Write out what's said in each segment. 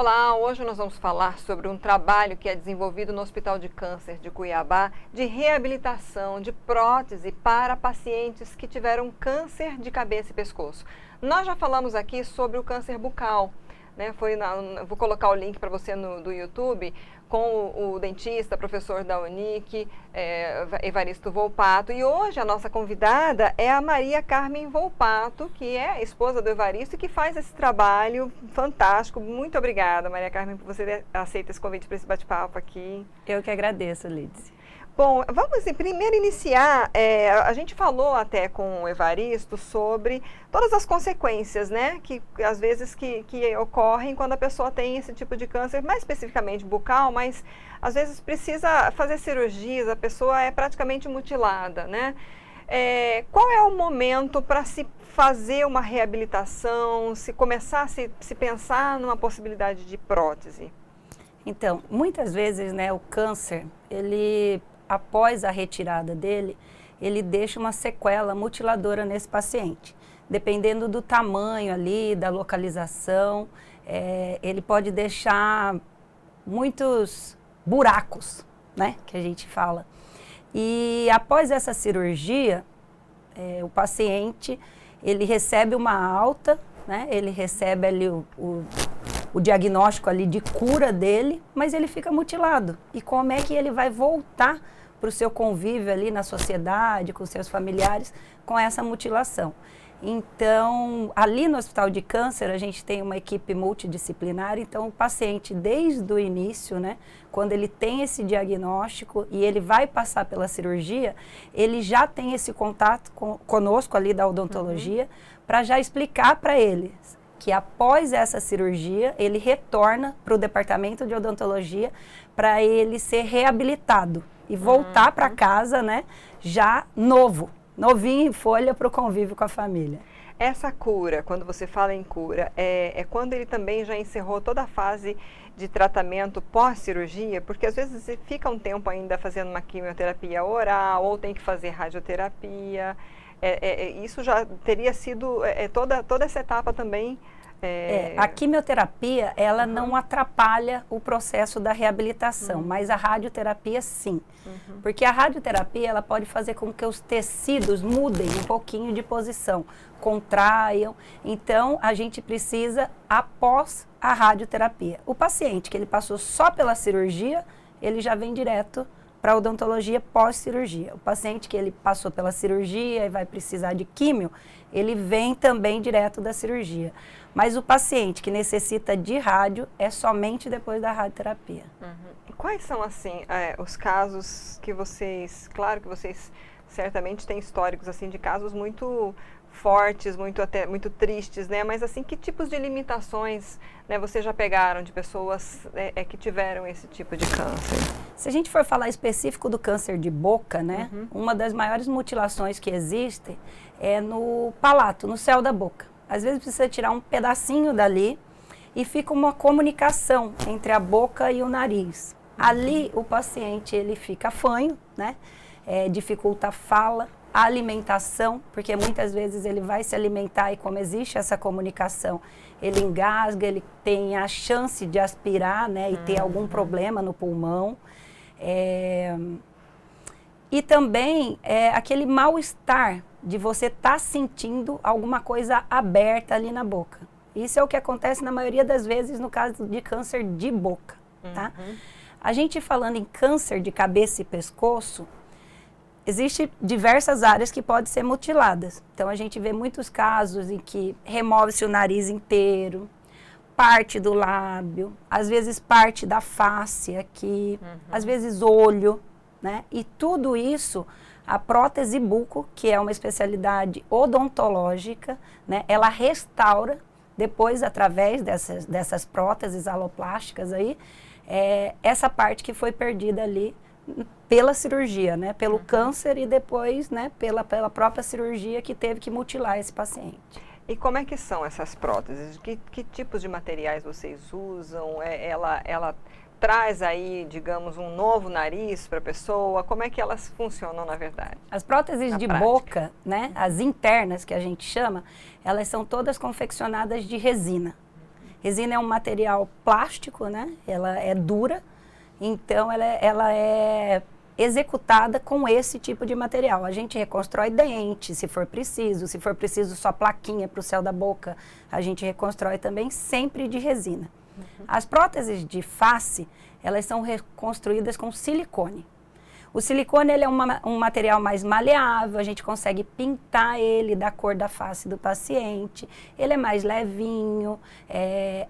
Olá, hoje nós vamos falar sobre um trabalho que é desenvolvido no Hospital de Câncer de Cuiabá de reabilitação de prótese para pacientes que tiveram câncer de cabeça e pescoço. Nós já falamos aqui sobre o câncer bucal, né? Vou colocar o link para você do YouTube com o dentista, professor da Unic, Evaristo Volpato. E hoje a nossa convidada é a Maria Carmen Volpato, que é a esposa do Evaristo e que faz esse trabalho fantástico. Muito obrigada, Maria Carmen, por você ter aceito esse convite para esse bate-papo aqui. Eu que agradeço, Lídice. Bom, vamos primeiro iniciar, a gente falou até com o Evaristo sobre todas as consequências, né, que às vezes que ocorrem quando a pessoa tem esse tipo de câncer, mais especificamente bucal, mas às vezes precisa fazer cirurgias, a pessoa é praticamente mutilada, né? Qual é o momento para se fazer uma reabilitação, se começar a se pensar numa possibilidade de prótese? Então, muitas vezes, né, o câncer, após a retirada dele, ele deixa uma sequela mutiladora nesse paciente. Dependendo do tamanho ali, da localização, ele pode deixar muitos buracos, né, que a gente fala. E após essa cirurgia, o paciente, ele recebe uma alta, né, ele recebe ali o diagnóstico ali de cura dele, mas ele fica mutilado. E como é que ele vai voltar para o seu convívio ali na sociedade, com seus familiares, com essa mutilação? Então, ali no Hospital de Câncer, a gente tem uma equipe multidisciplinar, então o paciente, desde o início, né, quando ele tem esse diagnóstico e ele vai passar pela cirurgia, ele já tem esse contato conosco ali da odontologia, para já explicar para ele que após essa cirurgia, ele retorna para o departamento de odontologia para ele ser reabilitado e voltar para casa, né, já novinho em folha para o convívio com a família. Essa cura, quando você fala em cura, é quando ele também já encerrou toda a fase de tratamento pós-cirurgia? Porque às vezes fica um tempo ainda fazendo uma quimioterapia oral ou tem que fazer radioterapia. Isso já teria sido toda essa etapa também. A quimioterapia, ela não atrapalha o processo da reabilitação, mas a radioterapia sim. Porque a radioterapia, ela pode fazer com que os tecidos mudem um pouquinho de posição, contraiam. Então, a gente precisa após a radioterapia. O paciente que ele passou só pela cirurgia, ele já vem direto para a odontologia pós-cirurgia. O paciente que ele passou pela cirurgia e vai precisar de químio, ele vem também direto da cirurgia. Mas o paciente que necessita de rádio é somente depois da radioterapia. Quais são, assim, os casos que vocês, claro que vocês certamente têm históricos, assim, de casos muito fortes, muito tristes, né? Mas, assim, que tipos de limitações, né, vocês já pegaram de pessoas que tiveram esse tipo de câncer? Se a gente for falar específico do câncer de boca, né, uma das maiores mutilações que existem é no palato, no céu da boca. Às vezes precisa tirar um pedacinho dali e fica uma comunicação entre a boca e o nariz. Ali o paciente ele fica fanho, né, dificulta a fala, a alimentação, porque muitas vezes ele vai se alimentar e como existe essa comunicação, ele engasga, ele tem a chance de aspirar, né, e ter algum problema no pulmão. E também aquele mal-estar de você estar sentindo alguma coisa aberta ali na boca. Isso é o que acontece na maioria das vezes no caso de câncer de boca, tá? A gente falando em câncer de cabeça e pescoço, existem diversas áreas que podem ser mutiladas. Então, a gente vê muitos casos em que remove-se o nariz inteiro, parte do lábio, às vezes parte da face aqui, às vezes olho, né? E tudo isso, a prótese buco, que é uma especialidade odontológica, né? Ela restaura, depois, através dessas próteses aloplásticas aí, essa parte que foi perdida ali pela cirurgia, né? Pelo câncer e depois, né? Pela própria cirurgia que teve que mutilar esse paciente. E como é que são essas próteses? Que tipos de materiais vocês usam? Ela traz aí, digamos, um novo nariz para a pessoa? Como é que elas funcionam, na verdade? As próteses de boca, né, as internas que a gente chama, elas são todas confeccionadas de resina. Resina é um material plástico, né? Ela é dura, então ela é executada com esse tipo de material. A gente reconstrói dente, se for preciso só plaquinha para o céu da boca, a gente reconstrói também sempre de resina. As próteses de face, elas são reconstruídas com silicone. O silicone ele é um material mais maleável, a gente consegue pintar ele da cor da face do paciente, ele é mais levinho,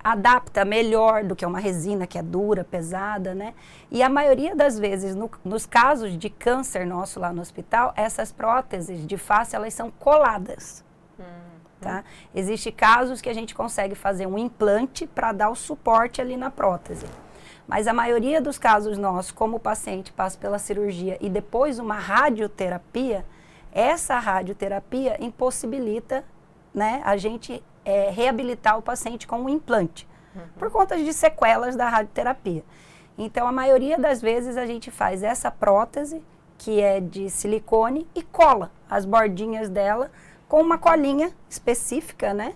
adapta melhor do que uma resina que é dura, pesada, né? E a maioria das vezes, nos casos de câncer nosso lá no hospital, essas próteses de face, elas são coladas. Tá? Existem casos que a gente consegue fazer um implante para dar o suporte ali na prótese. Mas a maioria dos casos nossos, como o paciente passa pela cirurgia e depois uma radioterapia, essa radioterapia impossibilita, né, a gente reabilitar o paciente com um implante, por conta de sequelas da radioterapia. Então, a maioria das vezes a gente faz essa prótese, que é de silicone, e cola as bordinhas dela com uma colinha específica, né?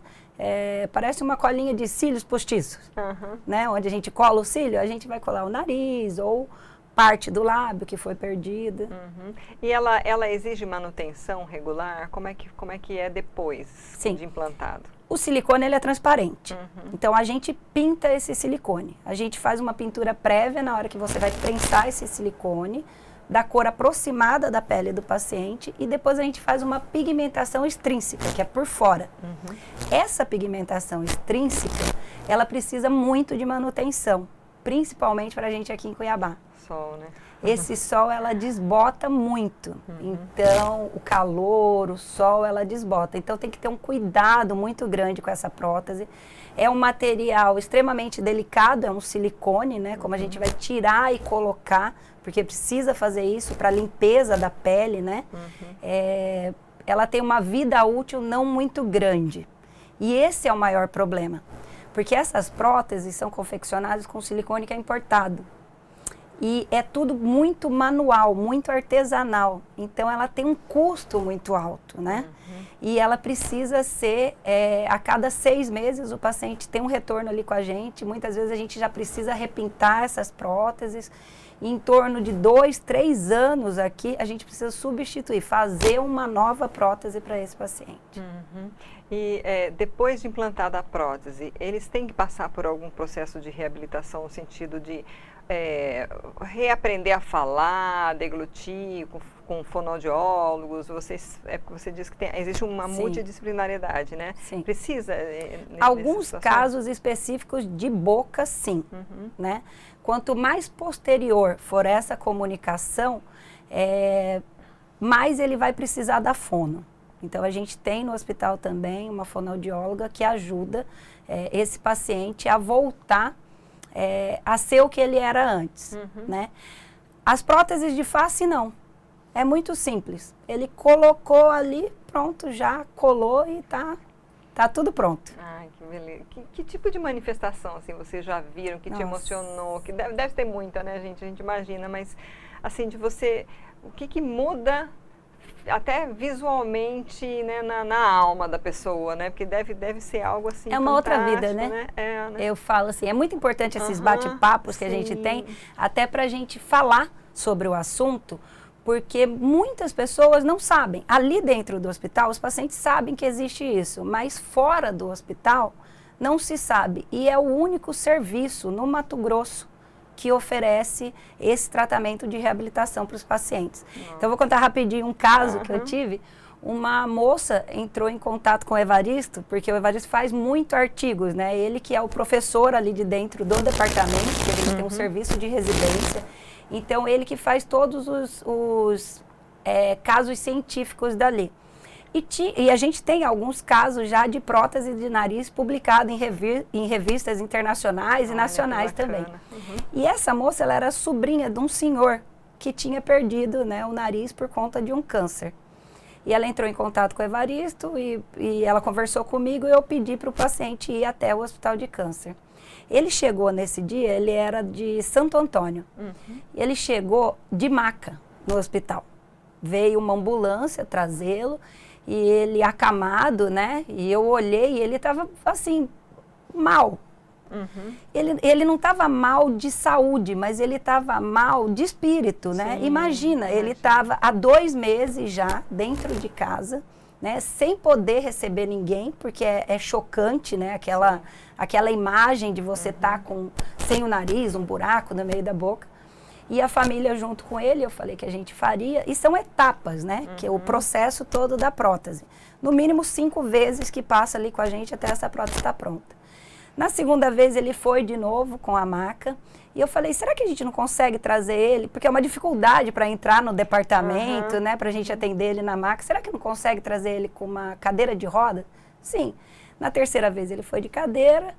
Parece uma colinha de cílios postiços, né? Onde a gente cola o cílio, a gente vai colar o nariz ou parte do lábio que foi perdida. E ela exige manutenção regular? Como é que é depois de implantado? O silicone ele é transparente, então a gente pinta esse silicone. A gente faz uma pintura prévia na hora que você vai prensar esse silicone, da cor aproximada da pele do paciente, e depois a gente faz uma pigmentação extrínseca, que é por fora. Essa pigmentação extrínseca, ela precisa muito de manutenção, principalmente para a gente aqui em Cuiabá. Sol, né? Esse sol, ela desbota muito. Então, o calor, o sol, ela desbota. Então, tem que ter um cuidado muito grande com essa prótese. É um material extremamente delicado, é um silicone, né? Como a gente vai tirar e colocar, porque precisa fazer isso para limpeza da pele, né? Ela tem uma vida útil não muito grande. E esse é o maior problema. Porque essas próteses são confeccionadas com silicone que é importado. E é tudo muito manual, muito artesanal. Então, ela tem um custo muito alto, né? E ela precisa ser, a cada 6 meses, o paciente tem um retorno ali com a gente. Muitas vezes a gente já precisa repintar essas próteses. E em torno de 2, 3 anos aqui, a gente precisa substituir, fazer uma nova prótese para esse paciente. E depois de implantada a prótese, eles têm que passar por algum processo de reabilitação no sentido de reaprender a falar, deglutir, com fonoaudiólogos? Você diz que existe uma multidisciplinariedade, né? Sim. Precisa? Alguns casos específicos de boca, sim. Né? Quanto mais posterior for essa comunicação, mais ele vai precisar da fono. Então, a gente tem no hospital também uma fonoaudióloga que ajuda esse paciente a voltar a ser o que ele era antes, né? As próteses de face, não. É muito simples. Ele colocou ali, pronto, já colou e tá tudo pronto. Ai, que beleza. Que tipo de manifestação, assim, vocês já viram, que te emocionou? Que deve ter muita, né, gente? A gente imagina, mas, assim, de você, o que muda até visualmente, né, na alma da pessoa, né? Porque deve ser algo assim uma outra vida, né? né? Eu falo assim, é muito importante esses bate-papos que a gente tem, até pra gente falar sobre o assunto, porque muitas pessoas não sabem. Ali dentro do hospital, os pacientes sabem que existe isso, mas fora do hospital não se sabe. E é o único serviço no Mato Grosso que oferece esse tratamento de reabilitação para os pacientes. Então, eu vou contar rapidinho um caso que eu tive. Uma moça entrou em contato com o Evaristo, porque o Evaristo faz muito artigos, né? Ele que é o professor ali de dentro do departamento, que a gente tem um serviço de residência. Então, ele que faz todos os casos científicos dali. E a gente tem alguns casos já de prótese de nariz publicado em revistas internacionais e nacionais também. E essa moça, ela era sobrinha de um senhor que tinha perdido, né, o nariz por conta de um câncer. E ela entrou em contato com o Evaristo e ela conversou comigo e eu pedi para o paciente ir até o hospital de câncer. Ele chegou nesse dia, ele era de Santo Antônio. Ele chegou de maca no hospital. Veio uma ambulância trazê-lo. E ele acamado, né? E eu olhei e ele estava assim, mal, Ele não estava mal de saúde, mas ele estava mal de espírito, né? Sim, Imagina, ele estava há 2 meses já dentro de casa, né? Sem poder receber ninguém, porque é chocante, né? Aquela imagem de você estar sem o nariz, um buraco no meio da boca. E a família junto com ele, eu falei que a gente faria, e são etapas, né? Que é o processo todo da prótese. No mínimo 5 vezes que passa ali com a gente até essa prótese estar pronta. Na segunda vez ele foi de novo com a maca, e eu falei, será que a gente não consegue trazer ele? Porque é uma dificuldade para entrar no departamento, né? Para a gente atender ele na maca. Será que não consegue trazer ele com uma cadeira de roda? Sim. Na terceira vez ele foi de cadeira.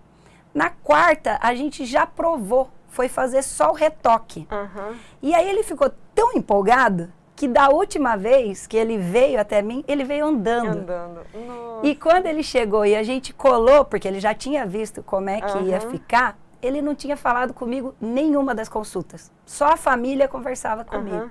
Na quarta a gente já provou, foi fazer só o retoque. E aí ele ficou tão empolgado que da última vez que ele veio até mim, ele veio andando. E quando ele chegou e a gente colou, porque ele já tinha visto como é que ia ficar, ele não tinha falado comigo nenhuma das consultas. Só a família conversava comigo.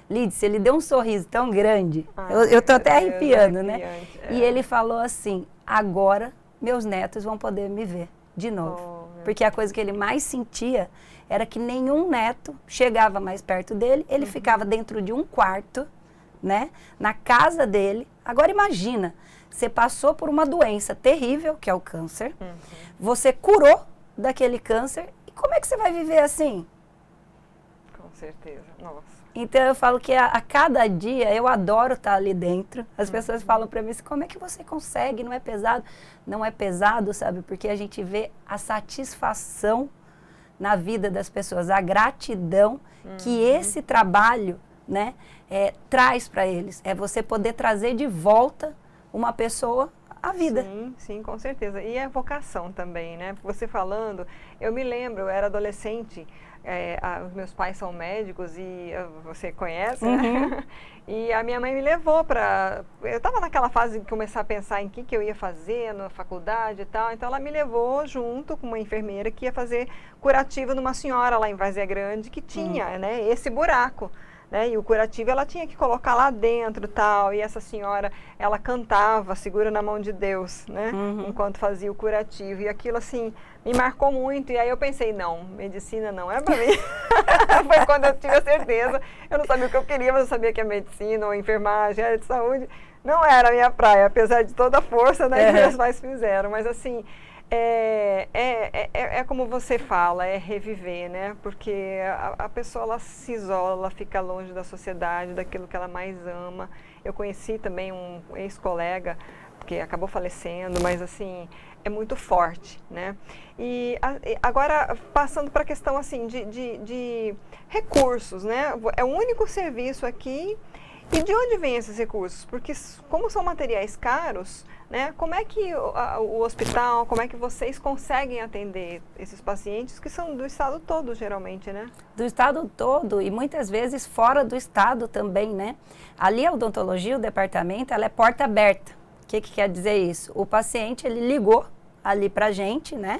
Lídice, ele deu um sorriso tão grande, eu tô até arrepiando, né? E ele falou assim, agora meus netos vão poder me ver de novo. Porque a coisa que ele mais sentia era que nenhum neto chegava mais perto dele, ele ficava dentro de um quarto, né, na casa dele. Agora imagina, você passou por uma doença terrível, que é o câncer, você curou daquele câncer, e como é que você vai viver assim? Com certeza, nossa. Então eu falo que a cada dia eu adoro estar ali dentro. As pessoas falam para mim assim, como é que você consegue? Não é pesado? Não é pesado, sabe? Porque a gente vê a satisfação na vida das pessoas, a gratidão que esse trabalho, né, traz para eles. É você poder trazer de volta uma pessoa à vida. Sim, sim, com certeza. E a vocação também, né? Você falando, eu me lembro, eu era adolescente, os meus pais são médicos e você conhece, né? E a minha mãe me levou para... Eu estava naquela fase de começar a pensar em que eu ia fazer na faculdade e tal, então ela me levou junto com uma enfermeira que ia fazer curativo numa senhora lá em Várzea Grande que tinha, né, esse buraco. Né? E o curativo ela tinha que colocar lá dentro tal, e essa senhora, ela cantava, segura na mão de Deus, né? Enquanto fazia o curativo, e aquilo assim, me marcou muito, e aí eu pensei, não, medicina não é para mim. Foi quando eu tive a certeza, eu não sabia o que eu queria, mas eu sabia que a medicina ou a enfermagem, a área de saúde, não era a minha praia, apesar de toda a força, né, que meus pais fizeram, mas assim... É como você fala, é reviver, né? Porque a pessoa ela se isola, ela fica longe da sociedade, daquilo que ela mais ama. Eu conheci também um ex-colega que acabou falecendo, mas assim, é muito forte, né? E agora, passando para a questão assim, de recursos, né? É o único serviço aqui. E de onde vêm esses recursos? Porque como são materiais caros, né, como é que o hospital, como é que vocês conseguem atender esses pacientes que são do estado todo, geralmente, né? Do estado todo e muitas vezes fora do estado também, né? Ali a odontologia, o departamento, ela é porta aberta. O que quer dizer isso? O paciente, ele ligou ali pra gente, né?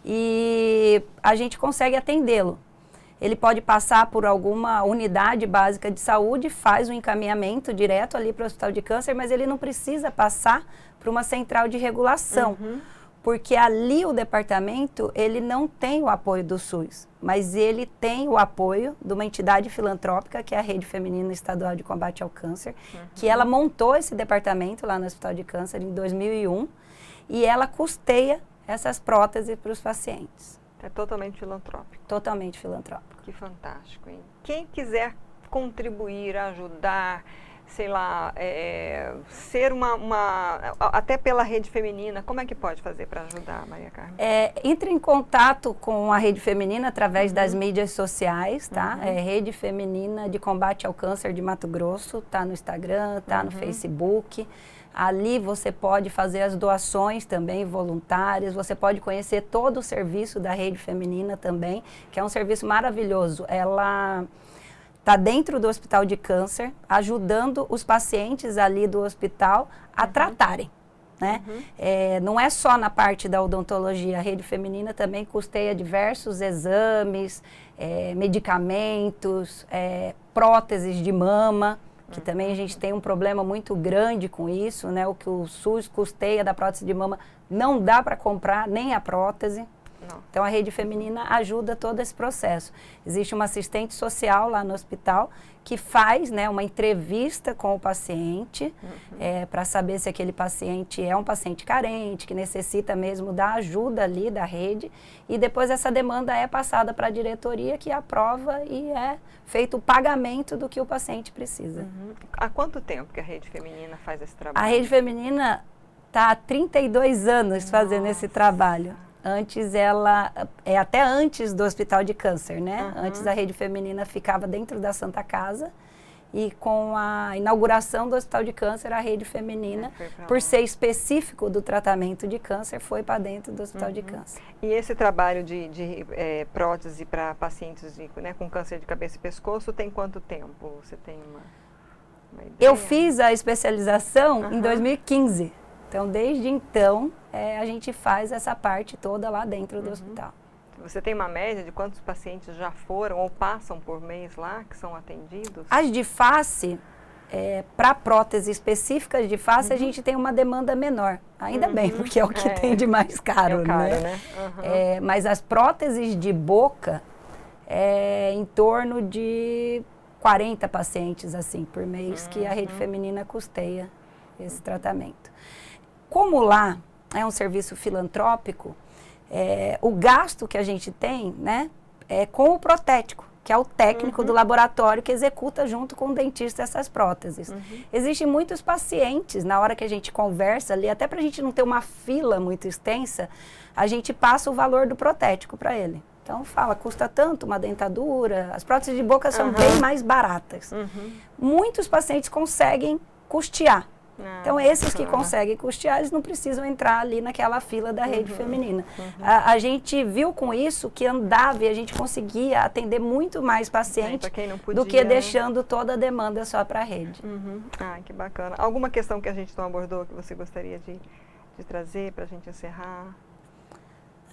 E a gente consegue atendê-lo. Ele pode passar por alguma unidade básica de saúde, faz um encaminhamento direto ali para o hospital de câncer, mas ele não precisa passar para uma central de regulação, porque ali o departamento, ele não tem o apoio do SUS, mas ele tem o apoio de uma entidade filantrópica, que é a Rede Feminina Estadual de Combate ao Câncer, que ela montou esse departamento lá no Hospital de Câncer em 2001, e ela custeia essas próteses para os pacientes. É totalmente filantrópico. Totalmente filantrópico. Que fantástico, hein? Quem quiser contribuir, ajudar, sei lá, ser até pela Rede Feminina, como é que pode fazer para ajudar, Maria Carmen? Entre em contato com a Rede Feminina através das mídias sociais, tá? Rede Feminina de Combate ao Câncer de Mato Grosso, tá no Instagram, tá no Facebook. Ali você pode fazer as doações também voluntárias, você pode conhecer todo o serviço da Rede Feminina também, que é um serviço maravilhoso. Ela está dentro do Hospital de Câncer, ajudando os pacientes ali do hospital a tratarem. Né? Não é só na parte da odontologia, a Rede Feminina também custeia diversos exames, medicamentos, próteses de mama, que também a gente tem um problema muito grande com isso, né? O que o SUS custeia da prótese de mama não dá para comprar nem a prótese. Legal. Então, a rede feminina ajuda todo esse processo. Existe uma assistente social lá no hospital que faz, né, uma entrevista com o paciente para saber se aquele paciente é um paciente carente, que necessita mesmo da ajuda ali da rede. E depois essa demanda é passada para a diretoria, que aprova e é feito o pagamento do que o paciente precisa. Há quanto tempo que a rede feminina faz esse trabalho? A rede feminina está há 32 anos fazendo esse trabalho. Antes até antes do Hospital de Câncer, né? Antes a rede feminina ficava dentro da Santa Casa e com a inauguração do Hospital de Câncer, a rede feminina, por ser específico do tratamento de câncer, foi para dentro do Hospital de Câncer. E esse trabalho de prótese para pacientes né, com câncer de cabeça e pescoço tem quanto tempo? Você tem uma ideia? Eu fiz a especialização em 2015. Então, desde então, a gente faz essa parte toda lá dentro do hospital. Você tem uma média de quantos pacientes já foram ou passam por mês lá, que são atendidos? As de face, para próteses específicas de face, a gente tem uma demanda menor. Ainda bem, porque é o que tem de mais caro, né? Mas as próteses de boca, em torno de 40 pacientes assim, por mês, que a rede feminina custeia esse tratamento. Como lá é um serviço filantrópico, o gasto que a gente tem, né, é com o protético, que é o técnico do laboratório que executa junto com o dentista essas próteses. Existem muitos pacientes, na hora que a gente conversa ali, até para a gente não ter uma fila muito extensa, a gente passa o valor do protético para ele. Então fala, custa tanto uma dentadura, as próteses de boca são bem mais baratas. Muitos pacientes conseguem custear. Então, esses que conseguem custear, eles não precisam entrar ali naquela fila da rede feminina. A gente viu com isso que andava e a gente conseguia atender muito mais pacientes do que deixando toda a demanda só para a rede. Ah, que bacana. Alguma questão que a gente não abordou que você gostaria de trazer para a gente encerrar?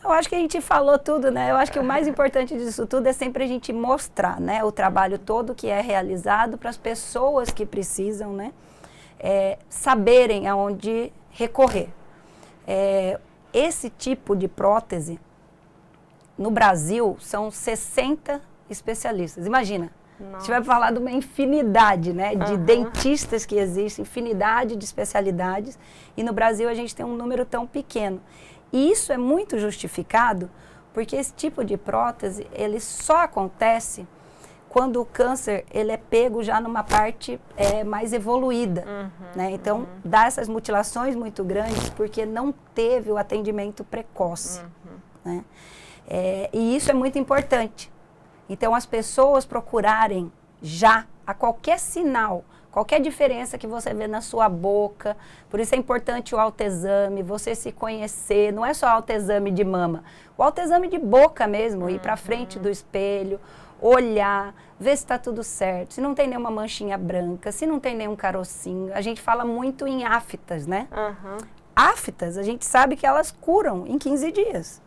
Eu acho que a gente falou tudo, né? Eu acho que o mais importante disso tudo é sempre a gente mostrar, né, o trabalho todo que é realizado para as pessoas que precisam, né? Saberem aonde recorrer. Esse tipo de prótese, no Brasil, são 60 especialistas. Imagina, a gente vai falar de uma infinidade, né, de dentistas que existem, infinidade de especialidades, e no Brasil a gente tem um número tão pequeno. E isso é muito justificado porque esse tipo de prótese, ele só acontece quando o câncer ele é pego já numa parte mais evoluída, né? Então, dá essas mutilações muito grandes porque não teve o atendimento precoce, né? E isso é muito importante. Então, as pessoas procurarem já, a qualquer sinal, qualquer diferença que você vê na sua boca, por isso é importante o autoexame, você se conhecer, não é só autoexame de mama, o autoexame de boca mesmo, ir para frente do espelho, olhar, ver se está tudo certo, se não tem nenhuma manchinha branca, se não tem nenhum carocinho. A gente fala muito em aftas, né? Aftas, a gente sabe que elas curam em 15 dias.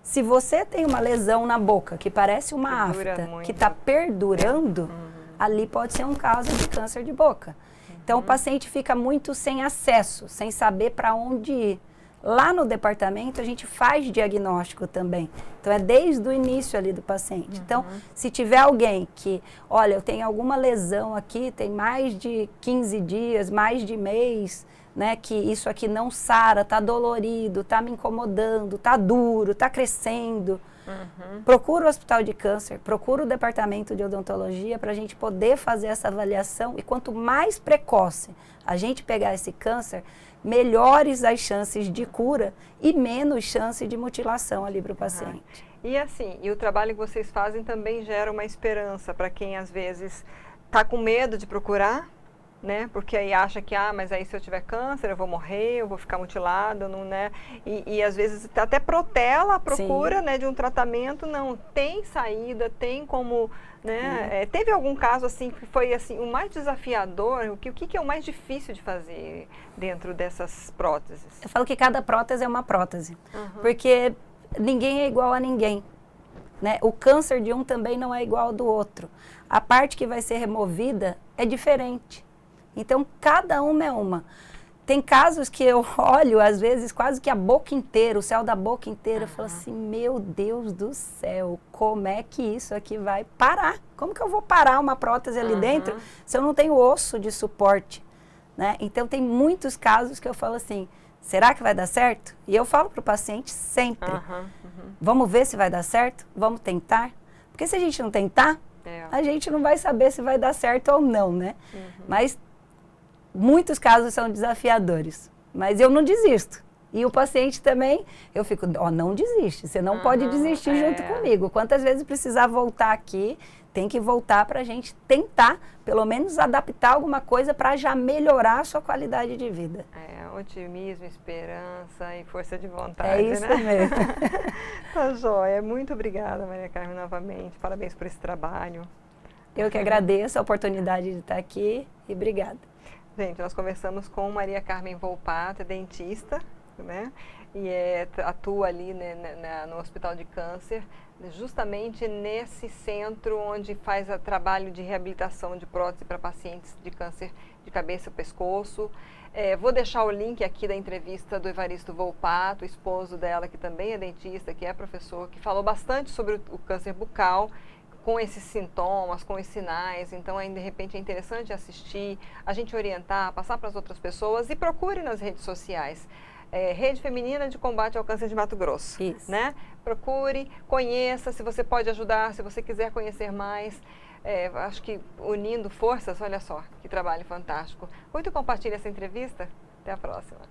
Se você tem uma lesão na boca que parece uma afta, que está perdurando, ali pode ser um caso de câncer de boca. Então, o paciente fica muito sem acesso, sem saber para onde ir. Lá no departamento, a gente faz diagnóstico também. Então, é desde o início ali do paciente. Então, se tiver alguém que, olha, eu tenho alguma lesão aqui, tem mais de 15 dias, mais de mês, né, que isso aqui não sara, está dolorido, está me incomodando, está duro, está crescendo, procura o Hospital de Câncer, procura o departamento de odontologia para a gente poder fazer essa avaliação. E quanto mais precoce a gente pegar esse câncer, melhores as chances de cura e menos chance de mutilação ali para o paciente. E assim, e o trabalho que vocês fazem também gera uma esperança para quem às vezes está com medo de procurar, né? Porque aí acha que, mas aí se eu tiver câncer eu vou morrer, eu vou ficar mutilado, não, né? E às vezes até protela a procura, né, de um tratamento, não, tem saída, tem como, né? Teve algum caso assim que foi assim, o mais desafiador, o que é o mais difícil de fazer dentro dessas próteses? Eu falo que cada prótese é uma prótese, porque ninguém é igual a ninguém, né? O câncer de um também não é igual ao do outro. A parte que vai ser removida é diferente. Então, cada uma é uma. tem casos que eu olho, às vezes, quase que a boca inteira, o céu da boca inteira, eu falo assim, meu Deus do céu, como é que isso aqui vai parar? Como que eu vou parar uma prótese ali dentro se eu não tenho osso de suporte? Né? Então, tem muitos casos que eu falo assim, será que vai dar certo? E eu falo para o paciente sempre, vamos ver se vai dar certo? Vamos tentar? Porque se a gente não tentar, a gente não vai saber se vai dar certo ou não, né? Mas muitos casos são desafiadores, mas eu não desisto. E o paciente também, eu fico, não desiste, você não pode desistir junto comigo. Quantas vezes precisar voltar aqui, tem que voltar para a gente tentar, pelo menos, adaptar alguma coisa para já melhorar a sua qualidade de vida. Otimismo, esperança e força de vontade, é isso, né? mesmo. Tá joia. Muito obrigada, Maria Carmen, novamente. Parabéns por esse trabalho. Eu que agradeço a oportunidade de estar aqui e obrigada. Gente, nós conversamos com Maria Carmen Volpato, dentista, né? E atua ali, né, no Hospital de Câncer, justamente nesse centro onde faz trabalho de reabilitação de prótese para pacientes de câncer de cabeça e pescoço. Vou deixar o link aqui da entrevista do Evaristo Volpato, esposo dela, que também é dentista, que é professor, que falou bastante sobre o câncer bucal, com esses sintomas, com os sinais. Então, aí, de repente, é interessante assistir, a gente orientar, passar para as outras pessoas e procure nas redes sociais. Rede Feminina de Combate ao Câncer de Mato Grosso. Isso. Né? Procure, conheça, se você pode ajudar, se você quiser conhecer mais. Acho que unindo forças, olha só, que trabalho fantástico. Muito compartilhe essa entrevista. Até a próxima.